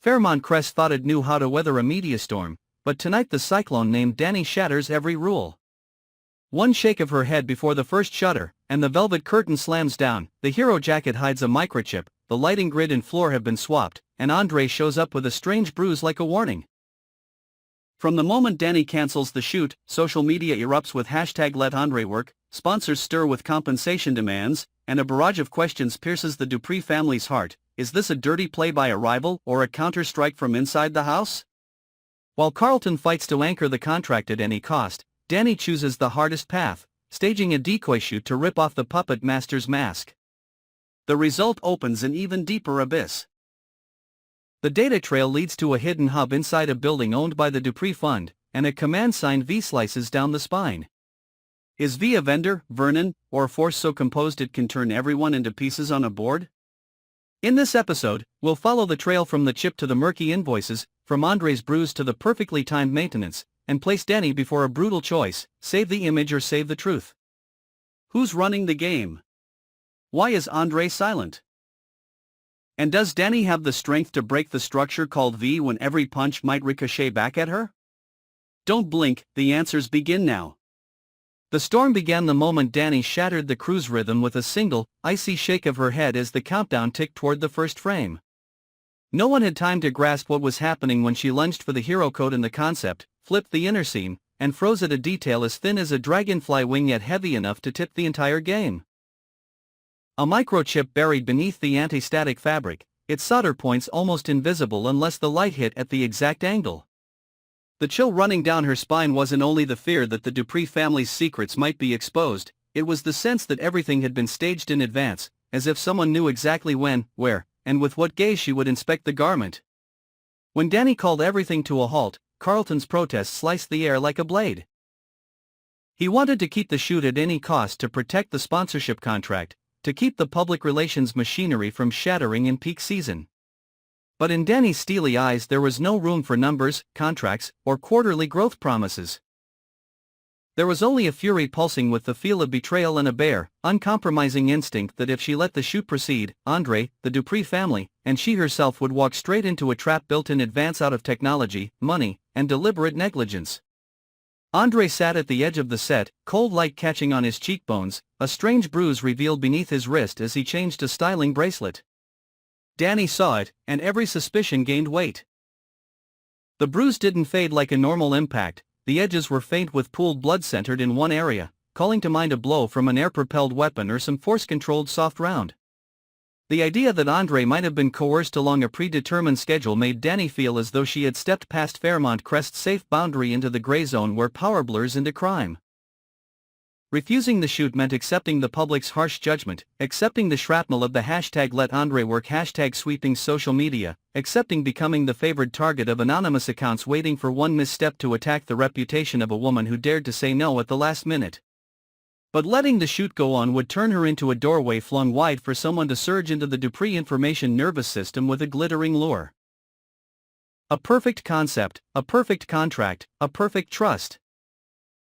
Fairmont Crest thought it knew how to weather a media storm, but tonight the cyclone named Dani shatters every rule. One shake of her head before the first shutter, and the velvet curtain slams down. The hero jacket hides a microchip, the lighting grid and floor have been swapped, and Andre shows up with a strange bruise like a warning. From the moment Dani cancels the shoot, social media erupts with #LetAndreWork, sponsors stir with compensation demands, and a barrage of questions pierces the Dupree family's heart. Is this a dirty play by a rival or a counter-strike from inside the house? While Carlton fights to anchor the contract at any cost, Dani chooses the hardest path, staging a decoy shoot to rip off the puppet master's mask. The result opens an even deeper abyss. The data trail leads to a hidden hub inside a building owned by the Dupree Fund, and a command sign V slices down the spine. Is V a vendor, Vernon, or a force so composed it can turn everyone into pieces on a board? In this episode, we'll follow the trail from the chip to the murky invoices, from Andre's bruise to the perfectly timed maintenance, and place Dani before a brutal choice: save the image or save the truth. Who's running the game? Why is Andre silent? And does Dani have the strength to break the structure called V when every punch might ricochet back at her? Don't blink, the answers begin now. The storm began the moment Dani shattered the cruise rhythm with a single, icy shake of her head as the countdown ticked toward the first frame. No one had time to grasp what was happening when she lunged for the hero code in the concept, flipped the inner seam, and froze at a detail as thin as a dragonfly wing yet heavy enough to tip the entire game. A microchip buried beneath the anti-static fabric, its solder points almost invisible unless the light hit at the exact angle. The chill running down her spine wasn't only the fear that the Dupree family's secrets might be exposed, it was the sense that everything had been staged in advance, as if someone knew exactly when, where, and with what gaze she would inspect the garment. When Dani called everything to a halt, Carlton's protest sliced the air like a blade. He wanted to keep the shoot at any cost to protect the sponsorship contract, to keep the public relations machinery from shattering in peak season. But in Dani's steely eyes there was no room for numbers, contracts, or quarterly growth promises. There was only a fury pulsing with the feel of betrayal and a bare, uncompromising instinct that if she let the shoot proceed, Andre, the Dupree family, and she herself would walk straight into a trap built in advance out of technology, money, and deliberate negligence. Andre sat at the edge of the set, cold light catching on his cheekbones, a strange bruise revealed beneath his wrist as he changed a styling bracelet. Dani saw it, and every suspicion gained weight. The bruise didn't fade like a normal impact, the edges were faint with pooled blood centered in one area, calling to mind a blow from an air-propelled weapon or some force-controlled soft round. The idea that Andre might have been coerced along a predetermined schedule made Dani feel as though she had stepped past Fairmont Crest's safe boundary into the gray zone where power blurs into crime. Refusing the shoot meant accepting the public's harsh judgment, accepting the shrapnel of the #LetAndreWork sweeping social media, accepting becoming the favored target of anonymous accounts waiting for one misstep to attack the reputation of a woman who dared to say no at the last minute. But letting the shoot go on would turn her into a doorway flung wide for someone to surge into the Dupree information nervous system with a glittering lure. A perfect concept, a perfect contract, a perfect trust.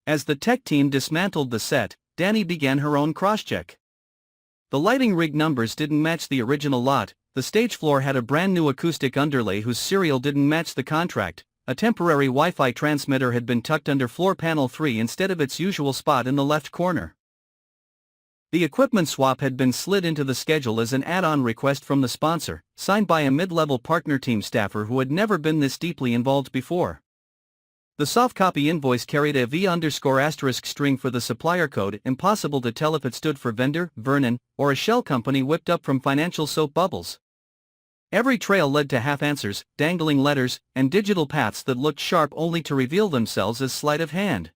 As the tech team dismantled the set, Dani began her own crosscheck. The lighting rig numbers didn't match the original lot, the stage floor had a brand new acoustic underlay whose serial didn't match the contract, a temporary Wi-Fi transmitter had been tucked under floor panel 3 instead of its usual spot in the left corner. The equipment swap had been slid into the schedule as an add-on request from the sponsor, signed by a mid-level partner team staffer who had never been this deeply involved before. The soft copy invoice carried a V_* string for the supplier code, impossible to tell if it stood for vendor, Vernon, or a shell company whipped up from financial soap bubbles. Every trail led to half-answers, dangling letters, and digital paths that looked sharp only to reveal themselves as sleight of hand.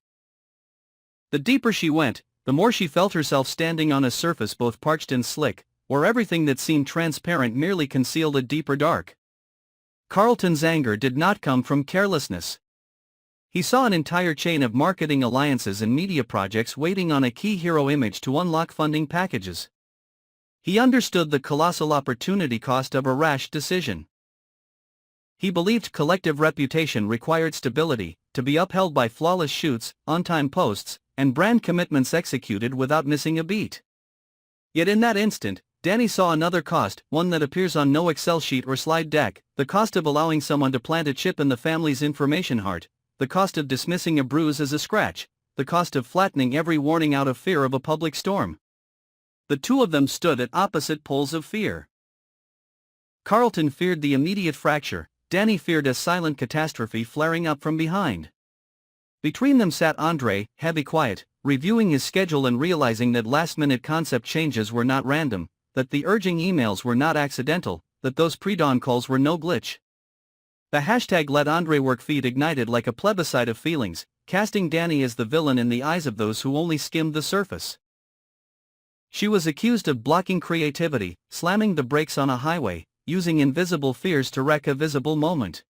The deeper she went, the more she felt herself standing on a surface both parched and slick, where everything that seemed transparent merely concealed a deeper dark. Carlton's anger did not come from carelessness. He saw an entire chain of marketing alliances and media projects waiting on a key hero image to unlock funding packages. He understood the colossal opportunity cost of a rash decision. He believed collective reputation required stability, to be upheld by flawless shoots, on-time posts, and brand commitments executed without missing a beat. Yet in that instant, Dani saw another cost, one that appears on no Excel sheet or slide deck: the cost of allowing someone to plant a chip in the family's information heart, the cost of dismissing a bruise as a scratch, the cost of flattening every warning out of fear of a public storm. The two of them stood at opposite poles of fear. Carlton feared the immediate fracture, Dani feared a silent catastrophe flaring up from behind. Between them sat Andre, heavy quiet, reviewing his schedule and realizing that last-minute concept changes were not random, that the urging emails were not accidental, that those pre-dawn calls were no glitch. The hashtag Let Andre Work feed ignited like a plebiscite of feelings, casting Dani as the villain in the eyes of those who only skimmed the surface. She was accused of blocking creativity, slamming the brakes on a highway, using invisible fears to wreck a visible moment.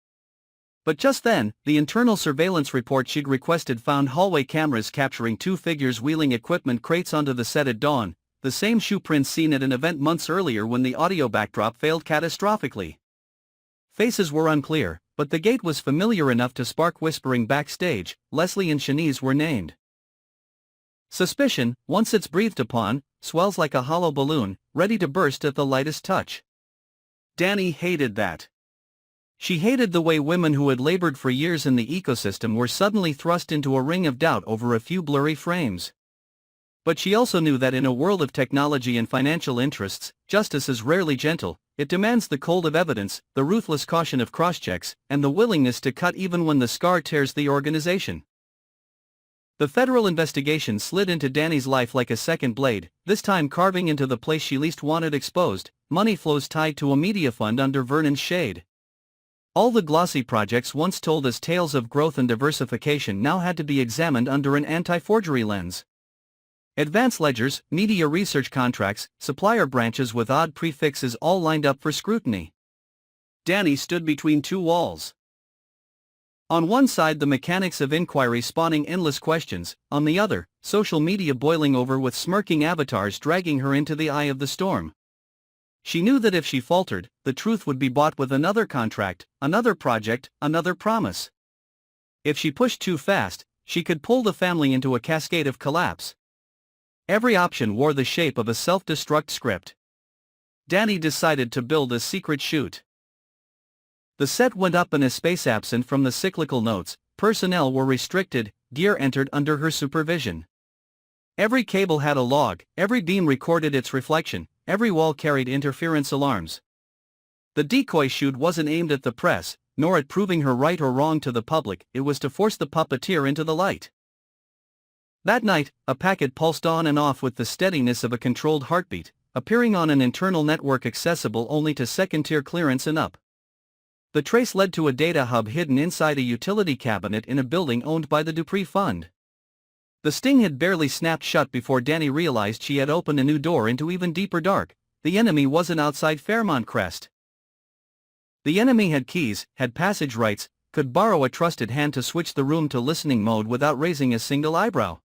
But just then, the internal surveillance report she'd requested found hallway cameras capturing two figures wheeling equipment crates onto the set at dawn, the same shoe prints seen at an event months earlier when the audio backdrop failed catastrophically. Faces were unclear, but the gate was familiar enough to spark whispering backstage. Leslie and Shanice were named. Suspicion, once it's breathed upon, swells like a hollow balloon, ready to burst at the lightest touch. Dani hated that. She hated the way women who had labored for years in the ecosystem were suddenly thrust into a ring of doubt over a few blurry frames. But she also knew that in a world of technology and financial interests, justice is rarely gentle. It demands the cold of evidence, the ruthless caution of cross-checks, and the willingness to cut even when the scar tears the organization. The federal investigation slid into Dani's life like a second blade, this time carving into the place she least wanted exposed: money flows tied to a media fund under Vernon's shade. All the glossy projects once told as tales of growth and diversification now had to be examined under an anti-forgery lens. Advance ledgers, media research contracts, supplier branches with odd prefixes all lined up for scrutiny. Dani stood between two walls. On one side, the mechanics of inquiry spawning endless questions; on the other, social media boiling over with smirking avatars dragging her into the eye of the storm. She knew that if she faltered, the truth would be bought with another contract, another project, another promise. If she pushed too fast, she could pull the family into a cascade of collapse. Every option wore the shape of a self-destruct script. Dani decided to build a secret chute. The set went up in a space absent from the cyclical notes, personnel were restricted, gear entered under her supervision. Every cable had a log, every beam recorded its reflection, every wall carried interference alarms. The decoy chute wasn't aimed at the press, nor at proving her right or wrong to the public, it was to force the puppeteer into the light. That night, a packet pulsed on and off with the steadiness of a controlled heartbeat, appearing on an internal network accessible only to second-tier clearance and up. The trace led to a data hub hidden inside a utility cabinet in a building owned by the Dupree Fund. The sting had barely snapped shut before Dani realized she had opened a new door into even deeper dark. The enemy wasn't outside Fairmont Crest. The enemy had keys, had passage rights, could borrow a trusted hand to switch the room to listening mode without raising a single eyebrow.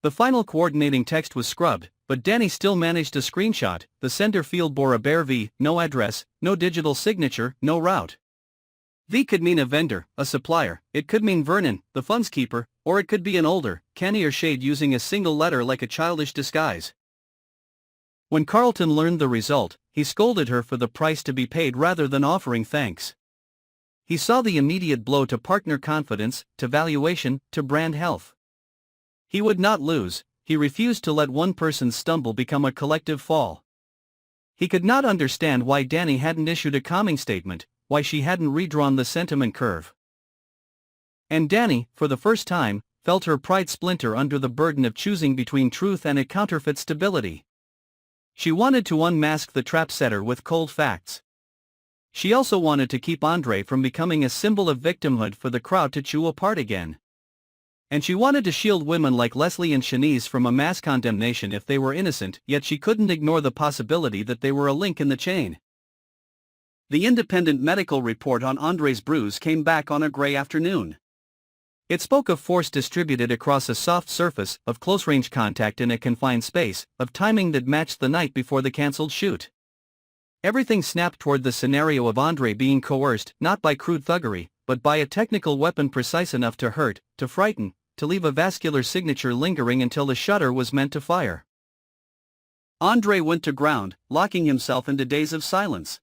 The final coordinating text was scrubbed, but Dani still managed a screenshot. The center field bore a bare V, no address, no digital signature, no route. V could mean a vendor, a supplier; it could mean Vernon, the funds keeper, or it could be an older, cannier shade using a single letter like a childish disguise. When Carlton learned the result, he scolded her for the price to be paid rather than offering thanks. He saw the immediate blow to partner confidence, to valuation, to brand health. He would not lose. He refused to let one person's stumble become a collective fall. He could not understand why Dani hadn't issued a calming statement, why she hadn't redrawn the sentiment curve. And Dani, for the first time, felt her pride splinter under the burden of choosing between truth and a counterfeit stability. She wanted to unmask the trap setter with cold facts. She also wanted to keep Andre from becoming a symbol of victimhood for the crowd to chew apart again. And she wanted to shield women like Leslie and Shanice from a mass condemnation if they were innocent, yet she couldn't ignore the possibility that they were a link in the chain. The independent medical report on Andre's bruise came back on a gray afternoon. It spoke of force distributed across a soft surface, of close-range contact in a confined space, of timing that matched the night before the cancelled shoot. Everything snapped toward the scenario of Andre being coerced, not by crude thuggery, but by a technical weapon precise enough to hurt, to frighten, to leave a vascular signature lingering until the shutter was meant to fire. Andre went to ground, locking himself into days of silence.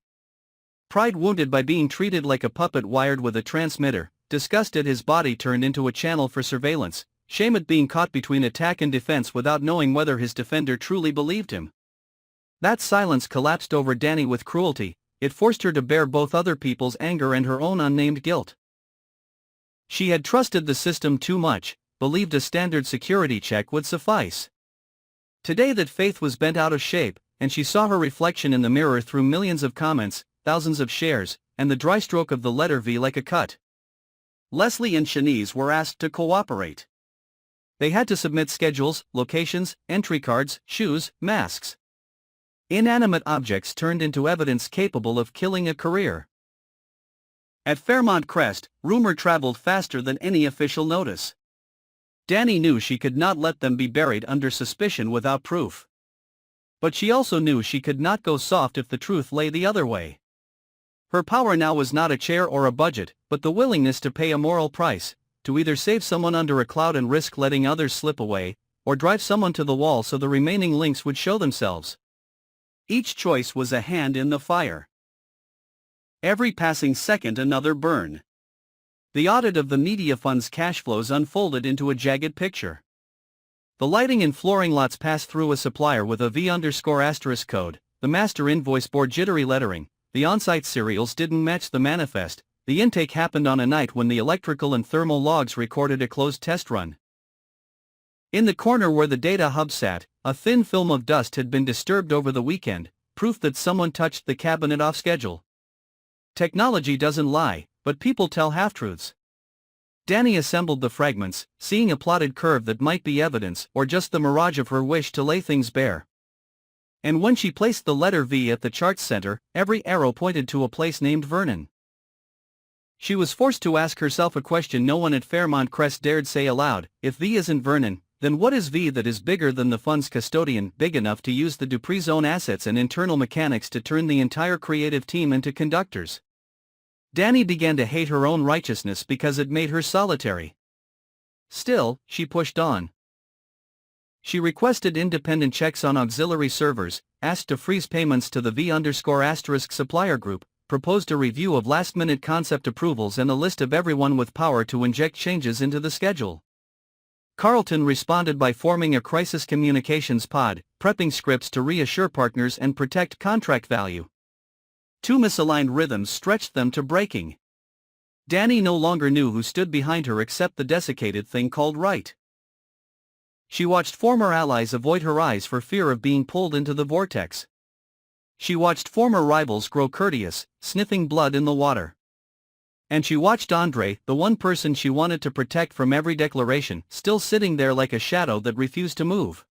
Pride wounded by being treated like a puppet wired with a transmitter, disgust at his body turned into a channel for surveillance, shame at being caught between attack and defense without knowing whether his defender truly believed him. That silence collapsed over Dani with cruelty. It forced her to bear both other people's anger and her own unnamed guilt. She had trusted the system too much, believed a standard security check would suffice. Today that faith was bent out of shape, and she saw her reflection in the mirror through millions of comments, thousands of shares, and the dry stroke of the letter V like a cut. Leslie and Shanice were asked to cooperate. They had to submit schedules, locations, entry cards, shoes, masks. Inanimate objects turned into evidence capable of killing a career. At Fairmont Crest, rumor traveled faster than any official notice. Dani knew she could not let them be buried under suspicion without proof. But she also knew she could not go soft if the truth lay the other way. Her power now was not a chair or a budget, but the willingness to pay a moral price, to either save someone under a cloud and risk letting others slip away, or drive someone to the wall so the remaining links would show themselves. Each choice was a hand in the fire. Every passing second another burn. The audit of the media fund's cash flows unfolded into a jagged picture. The lighting and flooring lots passed through a supplier with a V_* code, the master invoice bore jittery lettering, the on-site serials didn't match the manifest, the intake happened on a night when the electrical and thermal logs recorded a closed test run. In the corner where the data hub sat, a thin film of dust had been disturbed over the weekend, proof that someone touched the cabinet off schedule. Technology doesn't lie, but people tell half-truths. Dani assembled the fragments, seeing a plotted curve that might be evidence or just the mirage of her wish to lay things bare. And when she placed the letter V at the chart's center, every arrow pointed to a place named Vernon. She was forced to ask herself a question no one at Fairmont Crest dared say aloud: if V isn't Vernon, then what is V that is bigger than the fund's custodian, big enough to use the Dupree's own assets and internal mechanics to turn the entire creative team into conductors? Dani began to hate her own righteousness because it made her solitary. Still, she pushed on. She requested independent checks on auxiliary servers, asked to freeze payments to the V_* supplier group, proposed a review of last-minute concept approvals and a list of everyone with power to inject changes into the schedule. Carlton responded by forming a crisis communications pod, prepping scripts to reassure partners and protect contract value. Two misaligned rhythms stretched them to breaking. Dani no longer knew who stood behind her except the desiccated thing called right. She watched former allies avoid her eyes for fear of being pulled into the vortex. She watched former rivals grow courteous, sniffing blood in the water. And she watched Andre, the one person she wanted to protect from every declaration, still sitting there like a shadow that refused to move.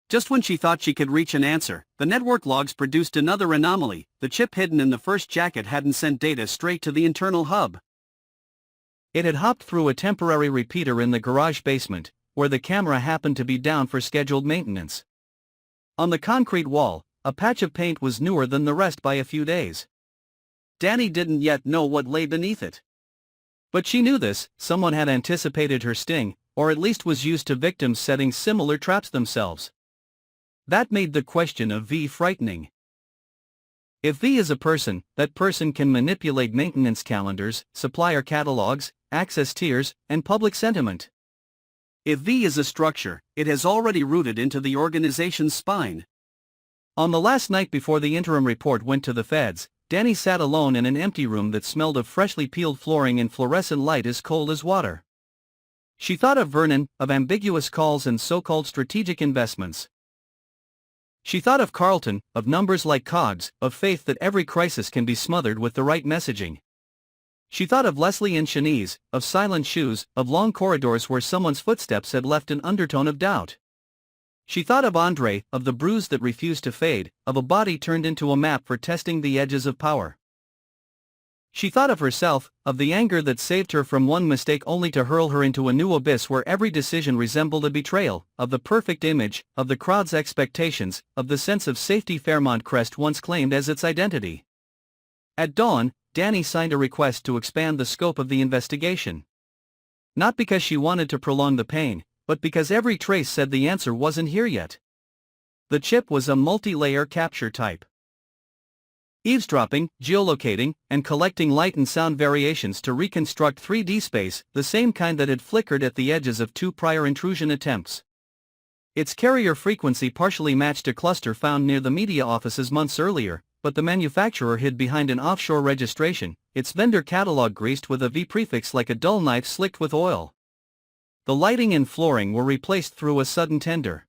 Just when she thought she could reach an answer, the network logs produced another anomaly. The chip hidden in the first jacket hadn't sent data straight to the internal hub. It had hopped through a temporary repeater in the garage basement, where the camera happened to be down for scheduled maintenance. On the concrete wall, a patch of paint was newer than the rest by a few days. Dani didn't yet know what lay beneath it. But she knew this: someone had anticipated her sting, or at least was used to victims setting similar traps themselves. That made the question of V frightening. If V is a person, that person can manipulate maintenance calendars, supplier catalogs, access tiers, and public sentiment. If V is a structure, it has already rooted into the organization's spine. On the last night before the interim report went to the feds, Dani sat alone in an empty room that smelled of freshly peeled flooring and fluorescent light as cold as water. She thought of Vernon, of ambiguous calls and so-called strategic investments. She thought of Carlton, of numbers like cogs, of faith that every crisis can be smothered with the right messaging. She thought of Leslie and Shanice, of silent shoes, of long corridors where someone's footsteps had left an undertone of doubt. She thought of Andre, of the bruise that refused to fade, of a body turned into a map for testing the edges of power. She thought of herself, of the anger that saved her from one mistake only to hurl her into a new abyss where every decision resembled a betrayal, of the perfect image, of the crowd's expectations, of the sense of safety Fairmont Crest once claimed as its identity. At dawn, Dani signed a request to expand the scope of the investigation. Not because she wanted to prolong the pain, but because every trace said the answer wasn't here yet. The chip was a multi-layer capture type. Eavesdropping, geolocating, and collecting light and sound variations to reconstruct 3D space, the same kind that had flickered at the edges of 2 prior intrusion attempts. Its carrier frequency partially matched a cluster found near the media offices months earlier, but the manufacturer hid behind an offshore registration, its vendor catalog greased with a V prefix like a dull knife slicked with oil. The lighting and flooring were replaced through a sudden tender.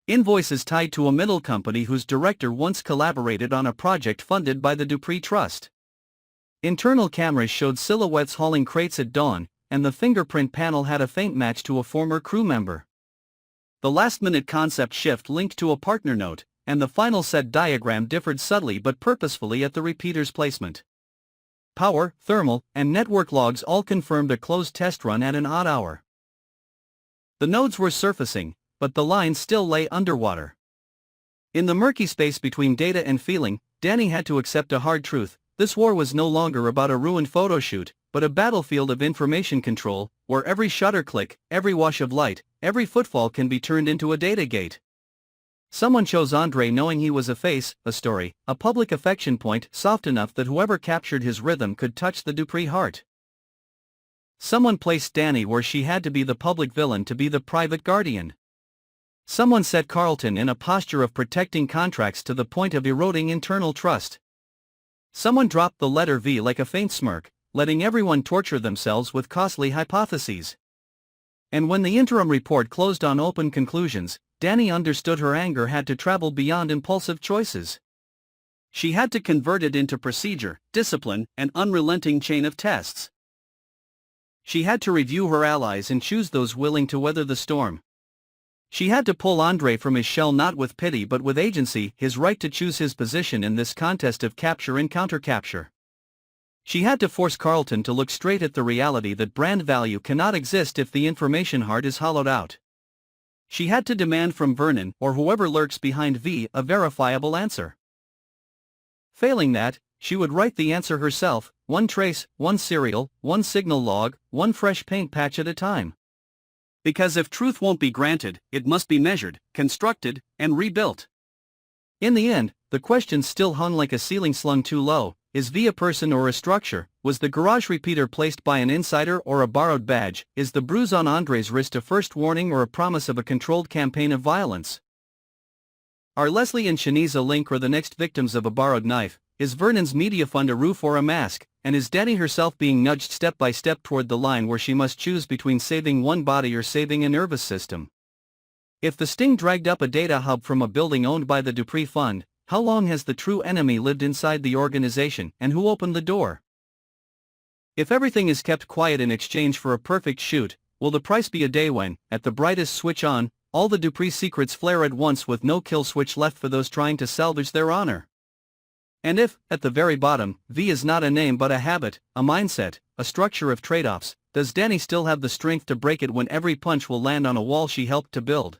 Invoices tied to a middle company whose director once collaborated on a project funded by the Dupree Trust. Internal cameras showed silhouettes hauling crates at dawn, and the fingerprint panel had a faint match to a former crew member. The last-minute concept shift linked to a partner note, and the final set diagram differed subtly but purposefully at the repeater's placement. Power, thermal, and network logs all confirmed a closed test run at an odd hour. The nodes were surfacing, but the line still lay underwater. In the murky space between data and feeling, Dani had to accept a hard truth: this war was no longer about a ruined photoshoot, but a battlefield of information control, where every shutter click, every wash of light, every footfall can be turned into a data gate. Someone chose Andre knowing he was a face, a story, a public affection point soft enough that whoever captured his rhythm could touch the Dupree heart. Someone placed Dani where she had to be the public villain to be the private guardian. Someone set Carlton in a posture of protecting contracts to the point of eroding internal trust. Someone dropped the letter V like a faint smirk, letting everyone torture themselves with costly hypotheses. And when the interim report closed on open conclusions, Dani understood her anger had to travel beyond impulsive choices. She had to convert it into procedure, discipline, and unrelenting chain of tests. She had to review her allies and choose those willing to weather the storm. She had to pull Andre from his shell not with pity but with agency, his right to choose his position in this contest of capture and countercapture. She had to force Carlton to look straight at the reality that brand value cannot exist if the information heart is hollowed out. She had to demand from Vernon, or whoever lurks behind V, a verifiable answer. Failing that, she would write the answer herself, one trace, one serial, one signal log, one fresh paint patch at a time. Because if truth won't be granted, it must be measured, constructed, and rebuilt. In the end, the question still hung like a ceiling slung too low: is V a person or a structure? Was the garage repeater placed by an insider or a borrowed badge? Is the bruise on Andre's wrist a first warning or a promise of a controlled campaign of violence? Are Leslie and Shanice a link or the next victims of a borrowed knife? Is Vernon's media fund a roof or a mask? And is Dani herself being nudged step by step toward the line where she must choose between saving one body or saving a nervous system? If the sting dragged up a data hub from a building owned by the Dupree Fund, how long has the true enemy lived inside the organization, and who opened the door? If everything is kept quiet in exchange for a perfect shoot, will the price be a day when, at the brightest switch on, all the Dupree secrets flare at once with no kill switch left for those trying to salvage their honor? And if, at the very bottom, V is not a name but a habit, a mindset, a structure of trade-offs, does Dani still have the strength to break it when every punch will land on a wall she helped to build?